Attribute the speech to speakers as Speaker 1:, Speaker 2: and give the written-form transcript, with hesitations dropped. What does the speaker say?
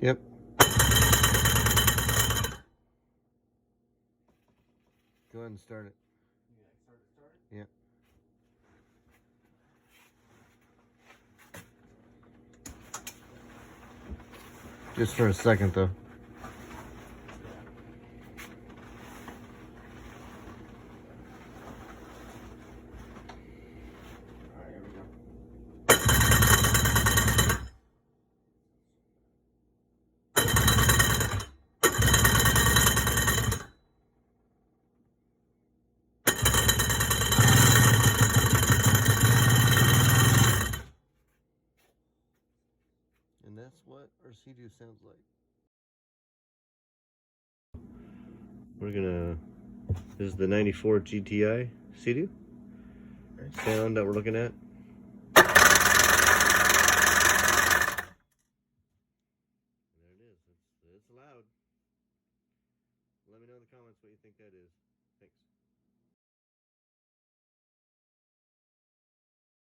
Speaker 1: Yep. Go ahead and start it. Yeah. Just for a second, though. And that's what our Sea-Doo sounds like. This is the 94 GTI Sea-Doo sound that we're looking at. There it is. It's loud. Let me know in the comments what you think that is. Thanks.